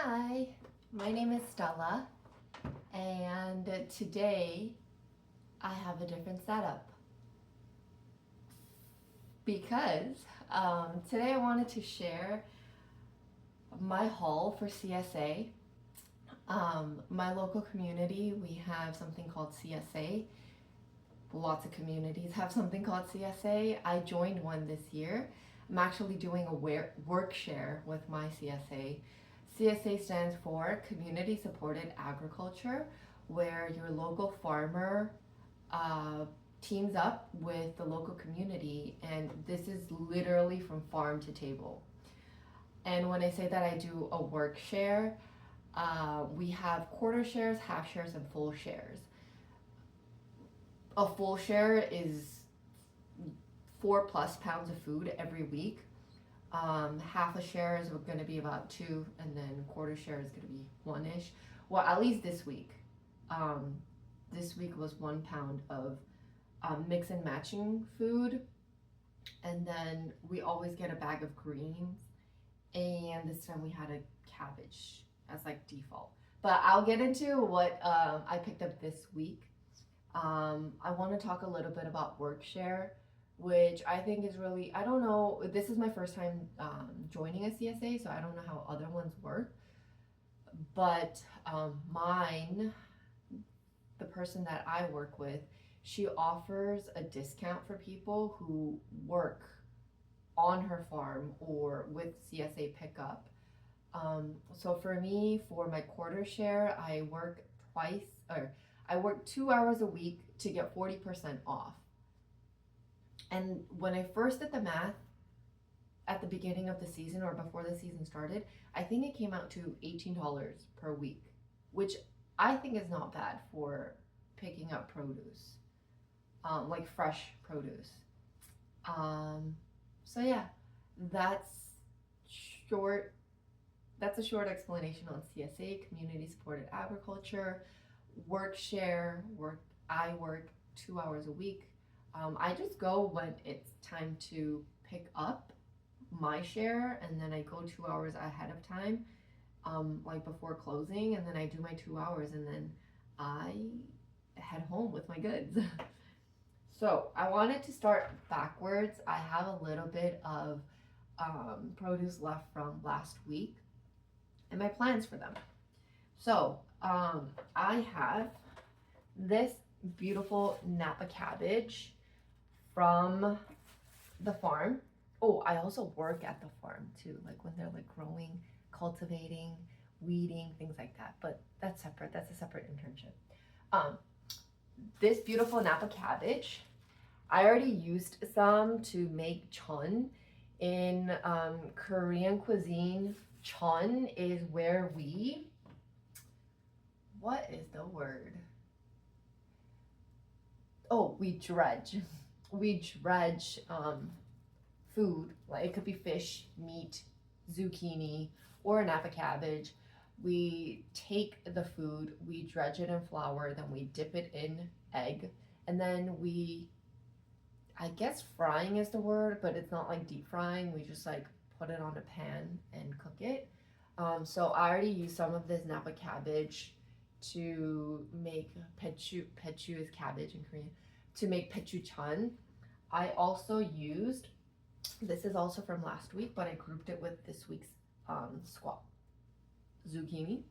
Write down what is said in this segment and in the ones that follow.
Hi, my name is Stella, and today I have a different setup because today I wanted to share my haul for CSA. My local community, we have something called CSA. Lots of communities have something called CSA. I joined one this year. I'm actually doing a work share with my CSA. CSA stands for Community Supported Agriculture, where your local farmer uh, teams up with the local community, and this is literally from farm to table. And when I say that I do a work share, we have quarter shares, half shares, and full shares. A full share is 4+ pounds of food every week. Half a share is going to be about 2, and then quarter share is going to be 1-ish. Well, at least this week. This week was 1 pound of mix and matching food, and then we always get a bag of greens, and this time we had a cabbage as like default. But I'll get into what I picked up this week. I want to talk a little bit about workshare, which I think is really, I don't know, this is my first time joining a CSA, so I don't know how other ones work. But mine, the person that I work with, she offers a discount for people who work on her farm or with CSA pickup. So for me, for my quarter share, I work 2 hours a week to get 40% off. And when I first did the math at the beginning of the season or before the season started, I think it came out to $18 per week, which I think is not bad for picking up produce, like fresh produce. So yeah, that's short. That's a short explanation on CSA, Community Supported Agriculture. Work share, I work 2 hours a week. I just go when it's time to pick up my share, and then I go 2 hours ahead of time, like before closing, and then I do my 2 hours, and then I head home with my goods. So I wanted to start backwards. I have a little bit of produce left from last week and my plans for them. So I have this beautiful Napa cabbage from the farm. Oh, I also work at the farm too, like when they're like growing, cultivating, weeding, things like that. But that's separate. That's a separate internship. This beautiful Napa cabbage, I already used some to make chon. In Korean cuisine, chon is where what is the word? Oh, we dredge. We dredge food, like it could be fish, meat, zucchini, or a Napa cabbage. We take the food, we dredge it in flour, then we dip it in egg, and then I guess frying is the word, but it's not like deep frying. We just like put it on a pan and cook it. So I already used some of this Napa cabbage to make pechu is cabbage in Korean, to make pechuchan. I also used, this is also from last week, but I grouped it with this week's squat zucchini.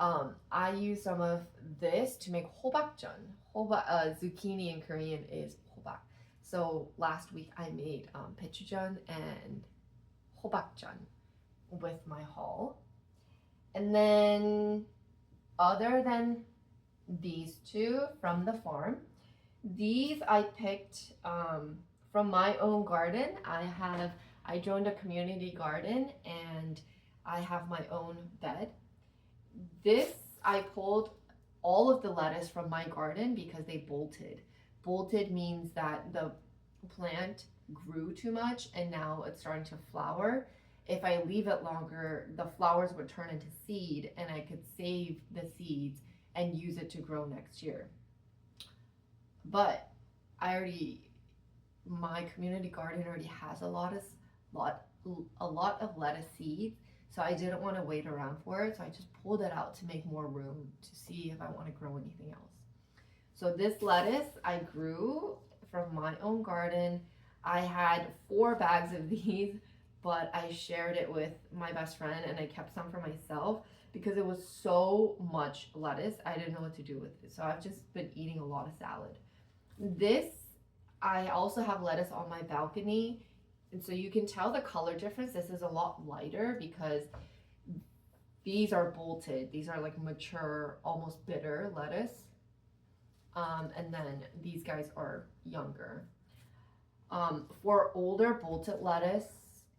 I used some of this to make hobakjeon. Zucchini in Korean is hobak. So last week I made pechuchan and hobakjeon with my haul. And then other than these two from the farm, these I picked from my own garden. I joined a community garden and I have my own bed. This, I pulled all of the lettuce from my garden because they bolted. Bolted means that the plant grew too much and now it's starting to flower. If I leave it longer, the flowers would turn into seed and I could save the seeds and use it to grow next year. But my community garden already has a lot of lettuce seeds, So I didn't want to wait around for it. So I just pulled it out to make more room to see if I want to grow anything else. So this lettuce I grew from my own garden. I had 4 bags of these, but I shared it with my best friend and I kept some for myself because it was so much lettuce. I didn't know what to do with it. So I've just been eating a lot of salad. This, I also have lettuce on my balcony. And so you can tell the color difference. This is a lot lighter because these are bolted. These are like mature, almost bitter lettuce. And then these guys are younger. For older bolted lettuce,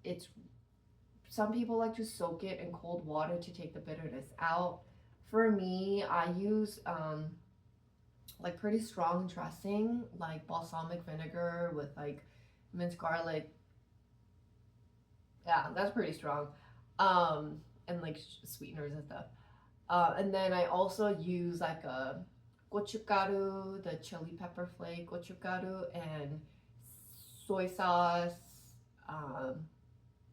it's some people like to soak it in cold water to take the bitterness out. For me, I use like pretty strong dressing, like balsamic vinegar with like minced garlic. Yeah, that's pretty strong. And like sweeteners and stuff. And then I also use like a gochugaru, the chili pepper flake gochugaru, and soy sauce. Um,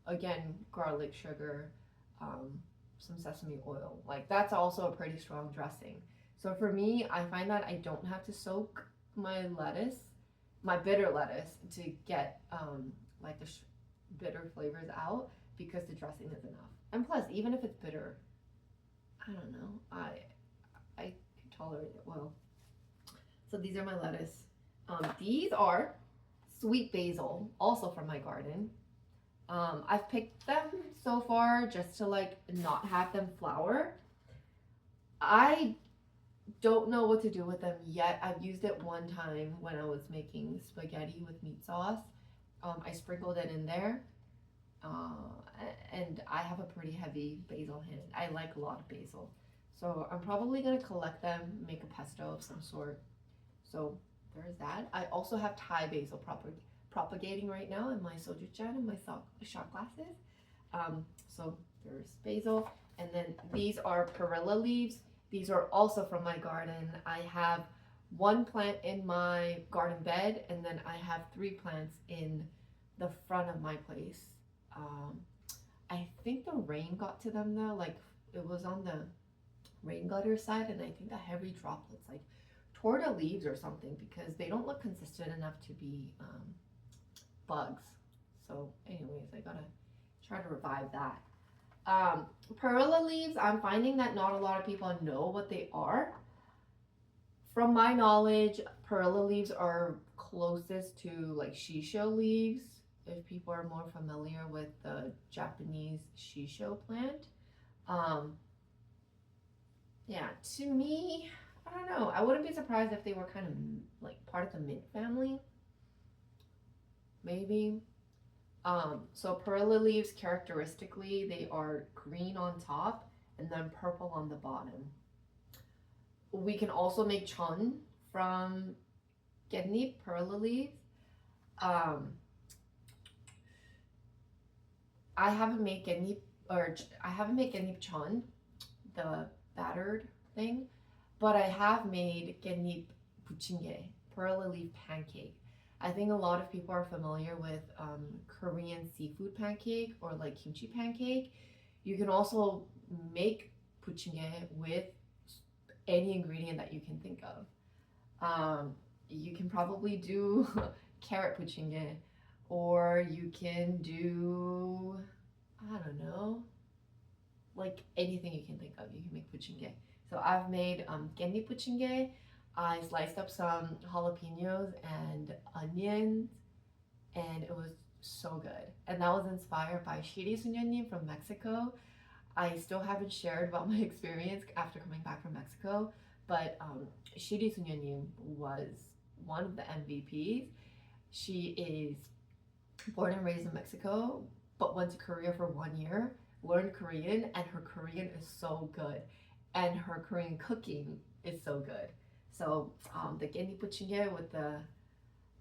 Again, garlic, sugar, um, some sesame oil. Like that's also a pretty strong dressing. So for me, I find that I don't have to soak my lettuce, my bitter lettuce, to get like the bitter flavors out because the dressing is enough. And plus, even if it's bitter, I don't know, I can tolerate it well. So these are my lettuce. These are sweet basil, also from my garden. I've picked them so far just to like not have them flower. I don't know what to do with them yet. I've used it one time when I was making spaghetti with meat sauce. I sprinkled it in there, and I have a pretty heavy basil hand. I like a lot of basil. So I'm probably gonna collect them, make a pesto of some sort. So there's that. I also have Thai basil propagating right now in my sojuchan and my shot glasses. So there's basil. And then these are perilla leaves. These are also from my garden. I have 1 plant in my garden bed, and then I have 3 plants in the front of my place. I think the rain got to them though, like it was on the rain gutter side, and I think the heavy droplets like tore the leaves or something because they don't look consistent enough to be bugs. So anyways, I gotta try to revive that. Perilla leaves, I'm finding that not a lot of people know what they are. From my knowledge, perilla leaves are closest to like shisho leaves, if people are more familiar with the Japanese shisho plant. Yeah, to me, I don't know. I wouldn't be surprised if they were kind of like part of the mint family. Maybe. So perilla leaves, characteristically, they are green on top and then purple on the bottom. We can also make chon from getnip perilla leaves. Um, I haven't made getnip chon, the battered thing, but I have made getnip buchinge, perilla leaf pancake. I think a lot of people are familiar with Korean seafood pancake or like kimchi pancake. You can also make buchinge with any ingredient that you can think of. You can probably do carrot buchinge, or you can do, I don't know, like anything you can think of. You can make buchinge. So I've made genni buchinge. I sliced up some jalapenos and onions, and it was so good. And that was inspired by Shiri Sunyonim from Mexico. I still haven't shared about my experience after coming back from Mexico, but Shiri Sunyonim was one of the MVPs. She is born and raised in Mexico, but went to Korea for 1 year, learned Korean, and her Korean is so good. And her Korean cooking is so good. So the genni buchinge with the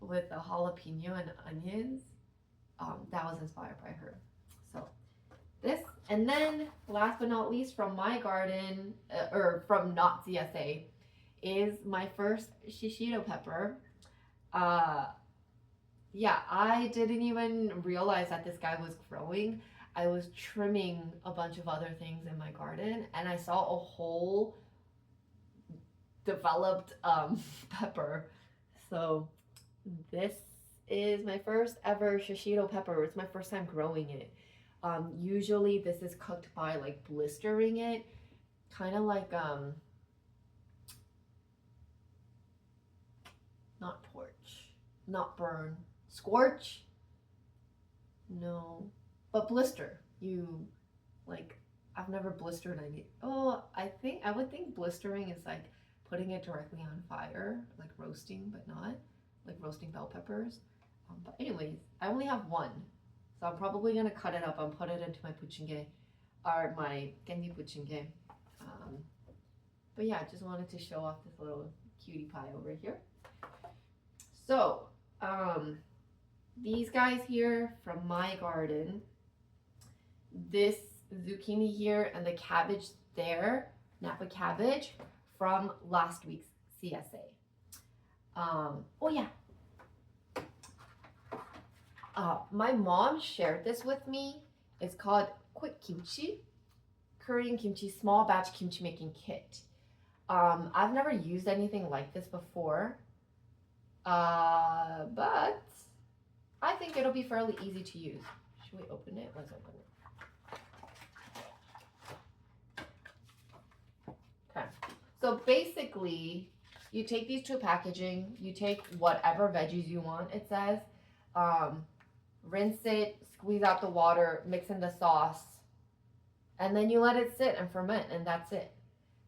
jalapeno and onions, that was inspired by her. So this, and then last but not least, from my garden, or from not CSA, is my first shishito pepper. Yeah, I didn't even realize that this guy was growing. I was trimming a bunch of other things in my garden, and I saw a whole developed pepper. So this is my first ever shishito pepper. It's my first time growing it. Usually this is cooked by like blistering it, kind of like not torch, not burn, scorch. No, but blister. You like I've never blistered any. Oh, I would think blistering is like putting it directly on fire, like roasting, but not like roasting bell peppers. But anyways, I only have one, so I'm probably gonna cut it up and put it into my puchinge, or my genmi puchinge. But yeah, I just wanted to show off this little cutie pie over here. So, these guys here from my garden, this zucchini here and the cabbage there, Napa cabbage, from last week's CSA. Oh yeah. My mom shared this with me. It's called quick kimchi, Korean kimchi, small batch kimchi making kit. I've never used anything like this before, but I think it'll be fairly easy to use. Should we open it? Let's open it. Okay. So basically, you take these two packaging, you take whatever veggies you want, it says, rinse it, squeeze out the water, mix in the sauce, and then you let it sit and ferment, and that's it.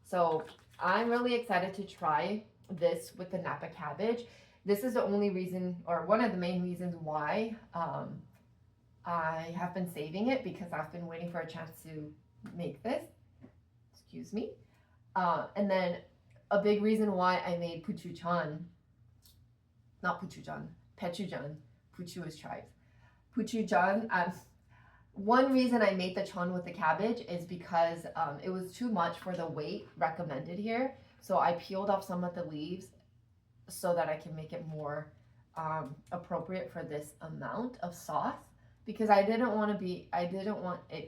So I'm really excited to try this with the Napa cabbage. This is the only reason, or one of the main reasons why I have been saving it, because I've been waiting for a chance to make this. Excuse me. And then a big reason why I made puchuchan, not puchuchan, pechujan. Puchu is tribes. Puchuchan. One reason I made the chon with the cabbage is because it was too much for the weight recommended here. So I peeled off some of the leaves so that I can make it more appropriate for this amount of sauce, because I didn't want it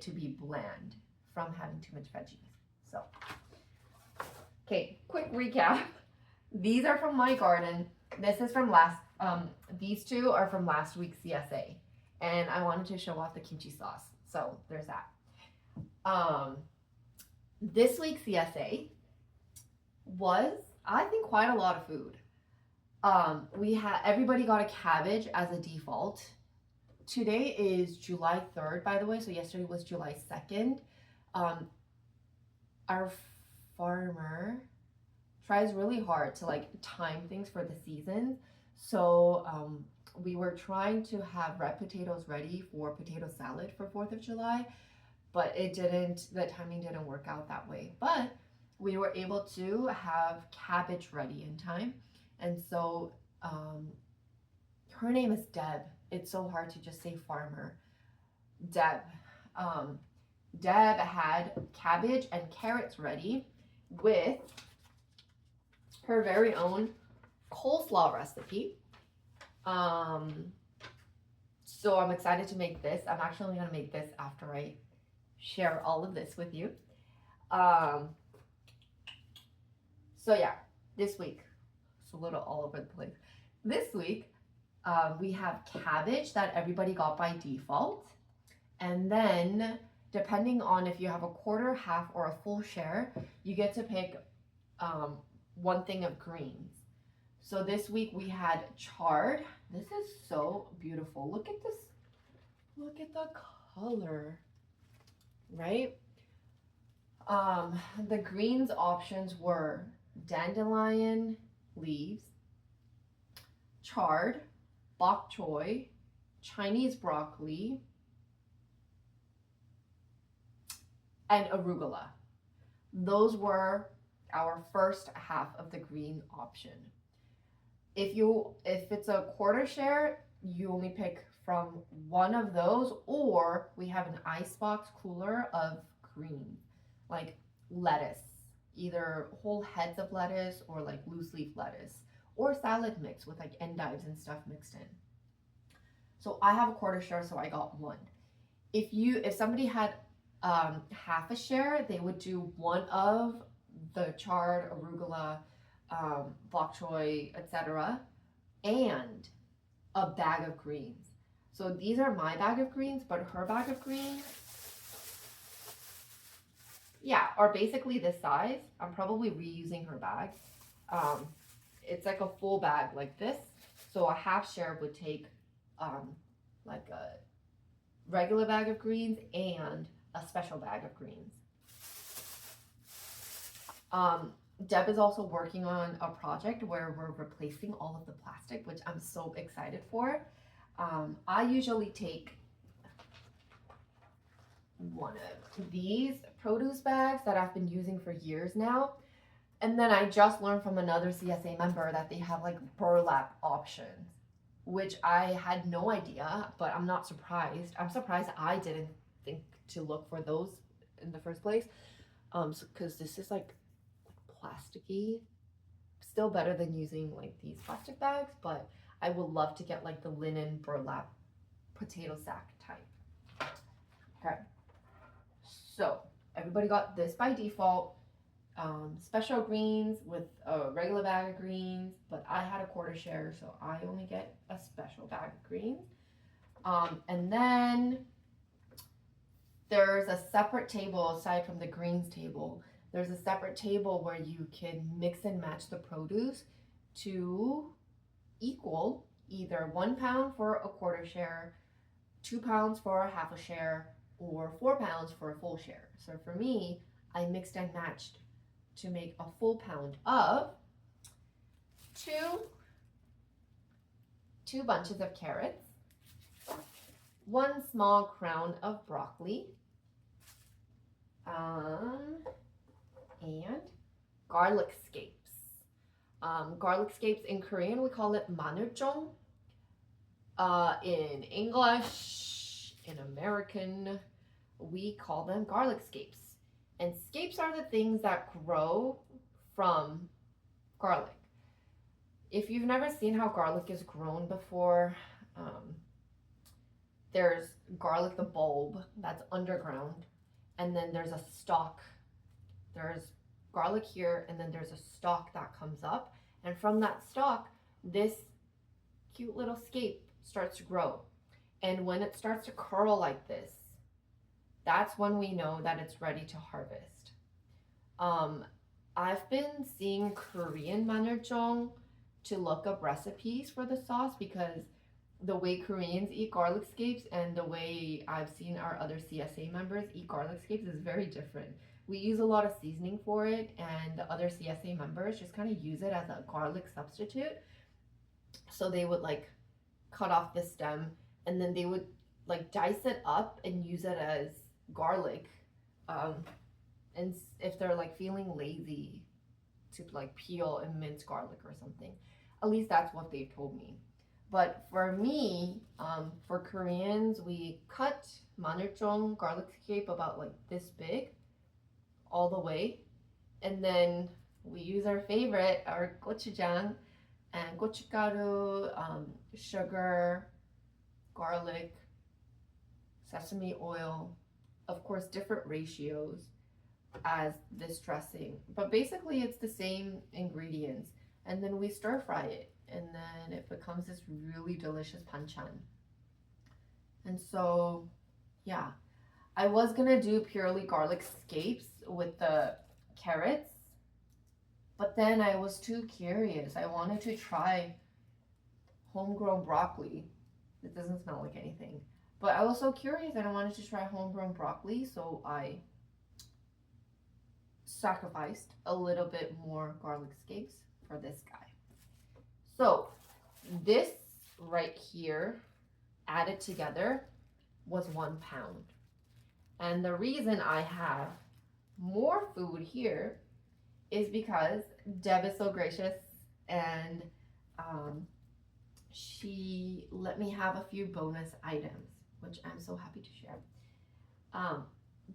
to be bland from having too much veggies. So, okay, quick recap. These are from my garden. This is from these two are from last week's CSA. And I wanted to show off the kimchi sauce. So there's that. This week's CSA was, I think, quite a lot of food. Everybody got a cabbage as a default. Today is July 3rd, by the way, so yesterday was July 2nd. Our farmer tries really hard to like time things for the season. So we were trying to have red potatoes ready for potato salad for 4th of July, but the timing didn't work out that way. But we were able to have cabbage ready in time. And so her name is Deb. It's so hard to just say farmer. Deb. Deb had cabbage and carrots ready with her very own coleslaw recipe. So I'm excited to make this. I'm actually going to make this after I share all of this with you. So yeah, this week, it's a little all over the place. This week, we have cabbage that everybody got by default. And then depending on if you have a quarter, half, or a full share, you get to pick one thing of greens. So this week we had chard. This is so beautiful. Look at this. Look at the color, right? The greens options were dandelion leaves, chard, bok choy, Chinese broccoli, and arugula. Those were our first half of the green option. If it's a quarter share, you only pick from one of those, or we have an icebox cooler of green, like lettuce, either whole heads of lettuce or like loose leaf lettuce, or salad mix with like endives and stuff mixed in. So I have a quarter share, so I got one. if somebody had half a share, they would do one of the chard, arugula, bok choy, etc., and a bag of greens. So these are my bag of greens, but her bag of greens, yeah, are basically this size. I'm probably reusing her bag. It's like a full bag like this. So a half share would take like a regular bag of greens and a special bag of greens. Deb is also working on a project where we're replacing all of the plastic, which I'm so excited for. I usually take one of these produce bags that I've been using for years now. And then I just learned from another CSA member that they have like burlap options, which I had no idea, but I'm not surprised. I'm surprised I didn't think to look for those in the first place. Because this is like plasticky, still better than using like these plastic bags, but I would love to get like the linen burlap potato sack type. Okay, so everybody got this by default. Special greens with a regular bag of greens, but I had a quarter share, so I only get a special bag of greens. And then there's a separate table aside from the greens table. There's a separate table where you can mix and match the produce to equal either 1 pound for a quarter share, 2 pounds for a half a share, or 4 pounds for a full share. So for me, I mixed and matched to make a full pound of two bunches of carrots, 1 small crown of broccoli, and garlic scapes. Garlic scapes in Korean, we call it maneurjong. In English, in American, we call them garlic scapes. And scapes are the things that grow from garlic. If you've never seen how garlic is grown before, there's garlic, the bulb, that's underground. And then there's a stalk. There's garlic here, and then there's a stalk that comes up. And from that stalk, this cute little scape starts to grow. And when it starts to curl like this, that's when we know that it's ready to harvest. I've been seeing Korean maneurjong to look up recipes for the sauce because the way Koreans eat garlic scapes and the way I've seen our other CSA members eat garlic scapes is very different. We use a lot of seasoning for it, and the other CSA members just kind of use it as a garlic substitute. So they would like cut off the stem and then they would like dice it up and use it as garlic. And if they're like feeling lazy to like peel and mince garlic or something, at least that's what they've told me. But for me, for Koreans, we cut maneurjong garlic scape about like this big all the way, and then we use our favorite, our gochujang and gochugaru, sugar, garlic, sesame oil, of course different ratios as this dressing, but basically it's the same ingredients, and then we stir fry it, and then it becomes this really delicious banchan. And so yeah, I was gonna do purely garlic scapes with the carrots, but then I was too curious. I wanted to try homegrown broccoli. It doesn't smell like anything, but I was so curious and I wanted to try homegrown broccoli, so I sacrificed a little bit more garlic scapes for this guy. So this right here added together was 1 pound. And the reason I have more food here is because Deb is so gracious and she let me have a few bonus items, which I'm so happy to share.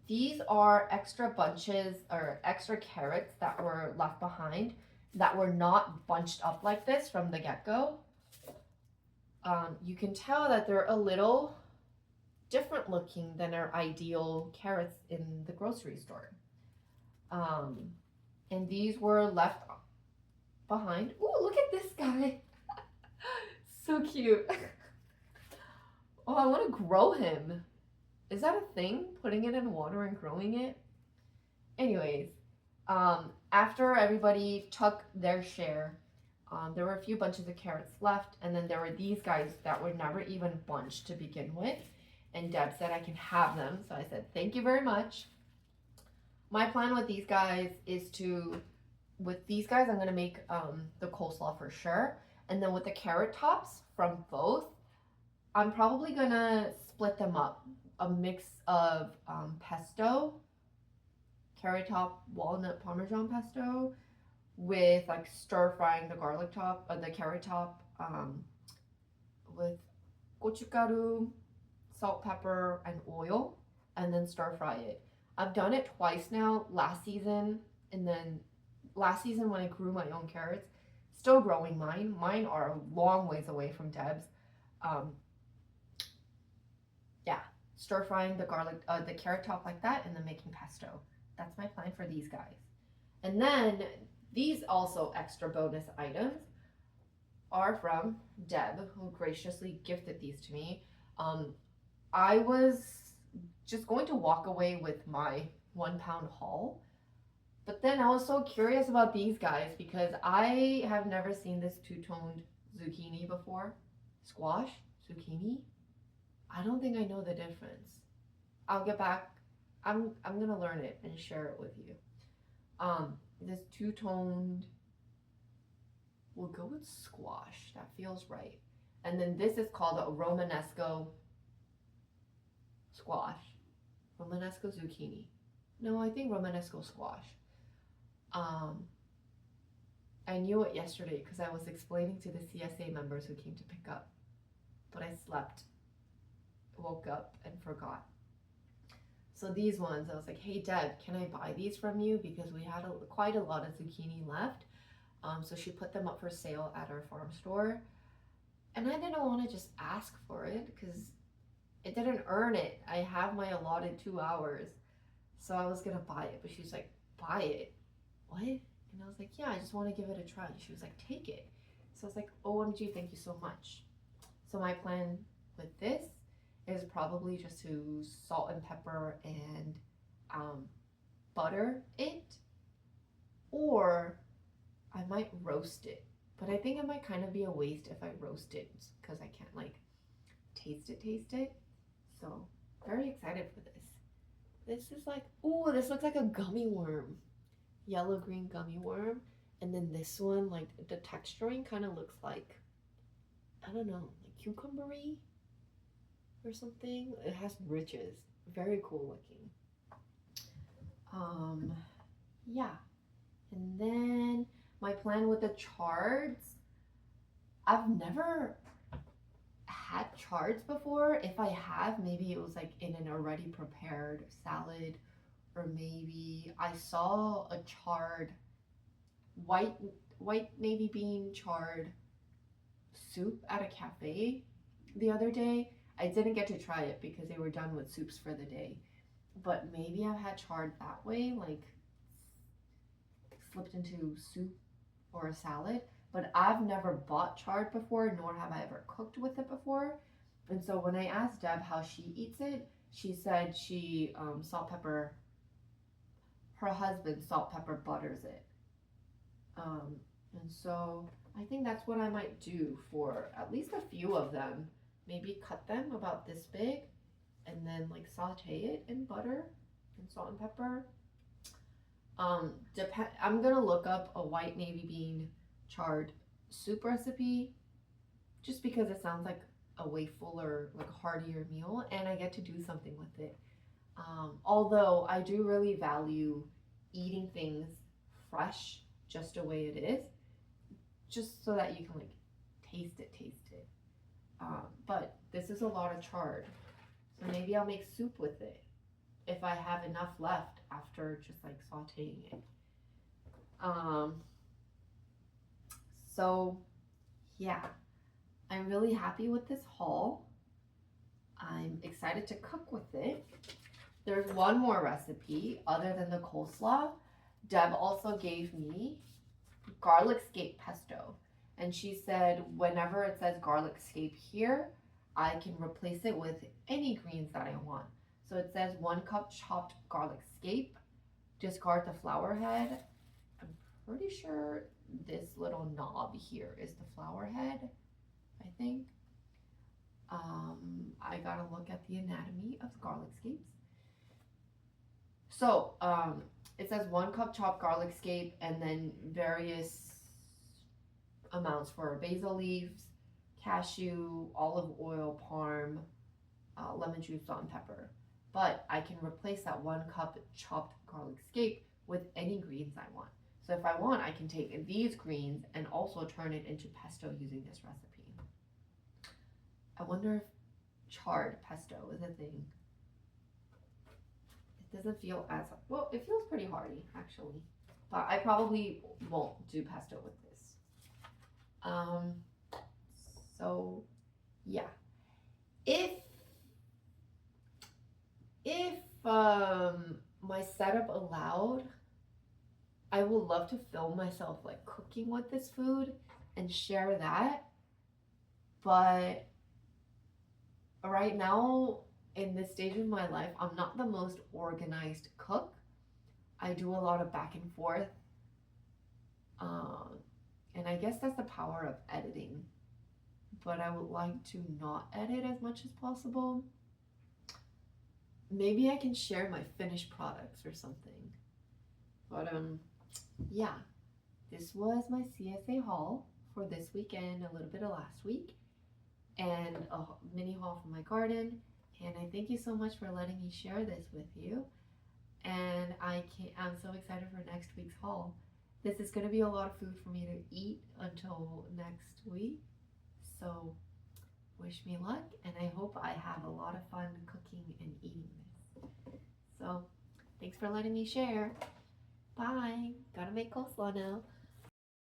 These are extra bunches or extra carrots that were left behind that were not bunched up like this from the get-go. You can tell that they're a little different looking than our ideal carrots in the grocery store. Um, and these were left behind. Ooh, look at this guy. So cute. Oh, I want to grow him. Is that a thing? Putting it in water and growing it? Anyways, after everybody took their share, there were a few bunches of carrots left, and then there were these guys that were never even bunched to begin with. And Deb said I can have them, so I said thank you very much. My plan with these guys is I'm gonna make the coleslaw for sure, and then with the carrot tops from both, I'm probably gonna split them up, a mix of pesto, carrot top, walnut parmesan pesto, with like stir frying the garlic top, the carrot top, with gochugaru, salt, pepper, and oil, and then stir fry it. I've done it twice now, last season, and then last season when I grew my own carrots, still growing mine. Mine are a long ways away from Deb's. Um, yeah, stir frying the garlic, the carrot top like that, and then making pesto. That's my plan for these guys. And then these also extra bonus items are from Deb, who graciously gifted these to me. I was just going to walk away with my 1 pound haul, but then I was so curious about these guys because I have never seen this two-toned zucchini before. Squash, zucchini. I don't think I know the difference. I'll get back. I'm gonna learn it and share it with you. This two-toned, we'll go with squash. That feels right. And then this is called a Romanesco squash. Romanesco zucchini. No, I think Romanesco squash. I knew it yesterday because I was explaining to the CSA members who came to pick up, but I slept, woke up, and forgot. So these ones, I was like, hey Deb, can I buy these from you? Because we had quite a lot of zucchini left. So she put them up for sale at our farm store. And I didn't want to just ask for it because it didn't earn it. I have my allotted 2 hours. So I was going to buy it. But she's like, buy it? What? And I was like, yeah, I just want to give it a try. She was like, take it. So I was like, OMG, thank you so much. So my plan with this is probably just to salt and pepper and butter it, or I might roast it. But I think it might kind of be a waste if I roast it because I can't like taste it. So very excited for this. This is like, ooh, this looks like a gummy worm, yellow green gummy worm. And then this one, like the texturing kind of looks like, I don't know, like cucumbery or something. It has ridges. Very cool looking. Yeah. And then my plan with the chards, I've never had chards before. If I have, maybe it was like in an already prepared salad, or maybe I saw a chard white navy bean chard soup at a cafe the other day. I didn't get to try it because they were done with soups for the day. But maybe I've had chard that way, like slipped into soup or a salad. But I've never bought chard before, nor have I ever cooked with it before. And so when I asked Deb how she eats it, she said she salt, pepper, her husband salt, pepper, butters it. And so I think that's what I might do for at least a few of them. Maybe cut them about this big and then like saute it in butter and salt and pepper. I'm gonna look up a white navy bean chard soup recipe just because it sounds like a way fuller, like heartier meal, and I get to do something with it. Although I do really value eating things fresh just the way it is, just so that you can like taste it. But this is a lot of chard, so maybe I'll make soup with it if I have enough left after just like sauteing it. So yeah, I'm really happy with this haul. I'm excited to cook with it. There's one more recipe other than the coleslaw. Deb also gave me garlic scape pesto. And she said whenever it says garlic scape here, I can replace it with any greens that I want. So it says 1 cup chopped garlic scape, discard the flower head. I'm pretty sure this little knob here is the flower head, I think. I gotta look at the anatomy of garlic scapes. So, it says 1 cup chopped garlic scape and then various amounts for basil leaves, cashew, olive oil, parm, lemon juice, salt, and pepper. But I can replace that 1 cup chopped garlic scape with any greens I want. So if I want, I can take these greens and also turn it into pesto using this recipe. I wonder if charred pesto is a thing. It doesn't feel as, well, it feels pretty hearty actually. But I probably won't do pesto with this. So yeah. If my setup allowed, I would love to film myself like cooking with this food and share that. But right now, in this stage of my life, I'm not the most organized cook. I do a lot of back and forth. And I guess that's the power of editing. But I would like to not edit as much as possible. Maybe I can share my finished products or something. But yeah, this was my CSA haul for this weekend, a little bit of last week, and a mini haul from my garden. And I thank you so much for letting me share this with you. And I'm so excited for next week's haul. This is going to be a lot of food for me to eat until next week. So wish me luck, and I hope I have a lot of fun cooking and eating this. So thanks for letting me share. Bye. Gotta make coleslaw now.